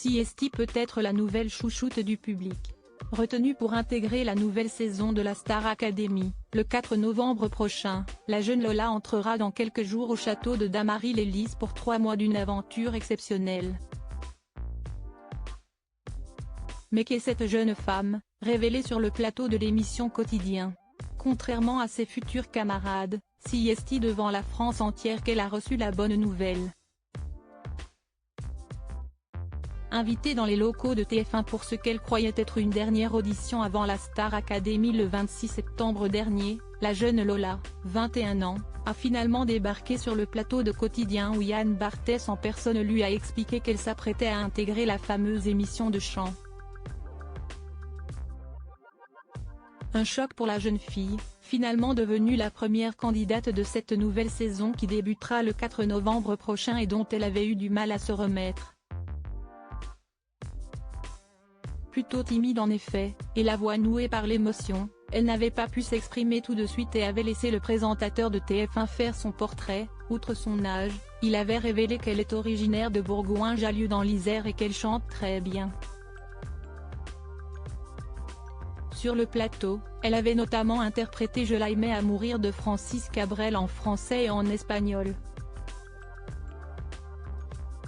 Siesti peut être la nouvelle chouchoute du public. Retenue pour intégrer la nouvelle saison de la Star Academy, le 4 novembre prochain, la jeune Lola entrera dans quelques jours au château de Dammaril-Lys pour 3 mois d'une aventure exceptionnelle. Mais qu'est cette jeune femme, révélée sur le plateau de l'émission Quotidien? Contrairement à ses futurs camarades, Siesti devant la France entière qu'elle a reçu la bonne nouvelle. Invitée dans les locaux de TF1 pour ce qu'elle croyait être une dernière audition avant la Star Academy le 26 septembre dernier, la jeune Lola, 21 ans, a finalement débarqué sur le plateau de Quotidien où Yann Barthès en personne lui a expliqué qu'elle s'apprêtait à intégrer la fameuse émission de chant. Un choc pour la jeune fille, finalement devenue la première candidate de cette nouvelle saison qui débutera le 4 novembre prochain et dont elle avait eu du mal à se remettre. Plutôt timide en effet, et la voix nouée par l'émotion, elle n'avait pas pu s'exprimer tout de suite et avait laissé le présentateur de TF1 faire son portrait. Outre son âge, il avait révélé qu'elle est originaire de Bourgoin-Jallieu dans l'Isère et qu'elle chante très bien. Sur le plateau, elle avait notamment interprété Je l'aimais à mourir de Francis Cabrel en français et en espagnol.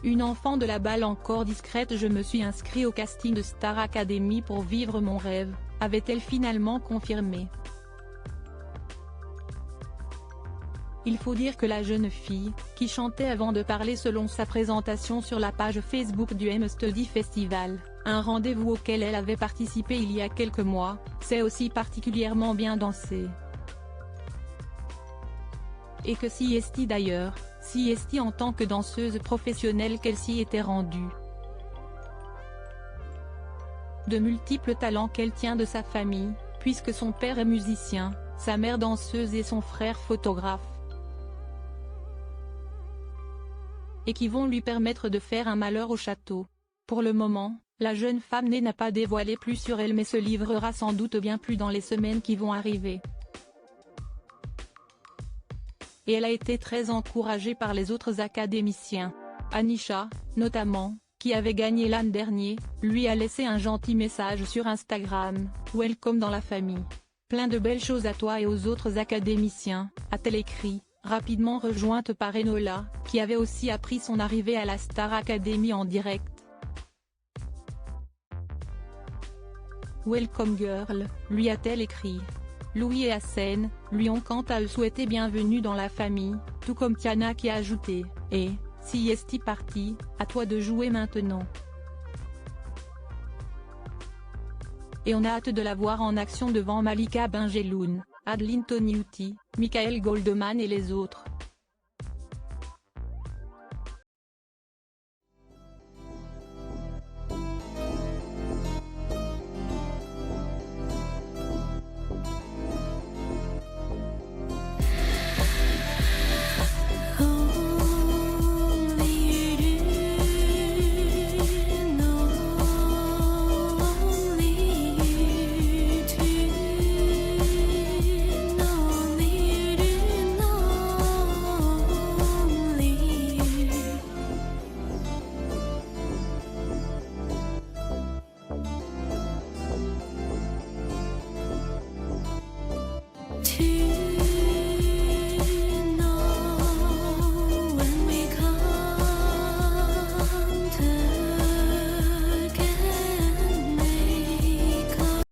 Une enfant de la balle encore discrète, je me suis inscrit au casting de Star Academy pour vivre mon rêve, avait-elle finalement confirmé. Il faut dire que la jeune fille, qui chantait avant de parler selon sa présentation sur la page Facebook du M-Study Festival, un rendez-vous auquel elle avait participé il y a quelques mois, sait aussi particulièrement bien danser. Et que Siesti d'ailleurs, Siesti en tant que danseuse professionnelle qu'elle s'y était rendue. De multiples talents qu'elle tient de sa famille, puisque son père est musicien, sa mère danseuse et son frère photographe. Et qui vont lui permettre de faire un malheur au château. Pour le moment, la jeune femme n'a pas dévoilé plus sur elle mais se livrera sans doute bien plus dans les semaines qui vont arriver. Et elle a été très encouragée par les autres académiciens. Anisha, notamment, qui avait gagné l'an dernier, lui a laissé un gentil message sur Instagram, « Welcome dans la famille. Plein de belles choses à toi et aux autres académiciens », a-t-elle écrit, rapidement rejointe par Enola, qui avait aussi appris son arrivée à la Star Academy en direct. « Welcome girl », lui a-t-elle écrit. Louis et Hassen, lui ont quant à eux souhaité bienvenue dans la famille, tout comme Tiana qui a ajouté « Et, Siesti parti, à toi de jouer maintenant. » Et on a hâte de la voir en action devant Malika Benjeloun, Adeline Toniutti, Michael Goldman et les autres.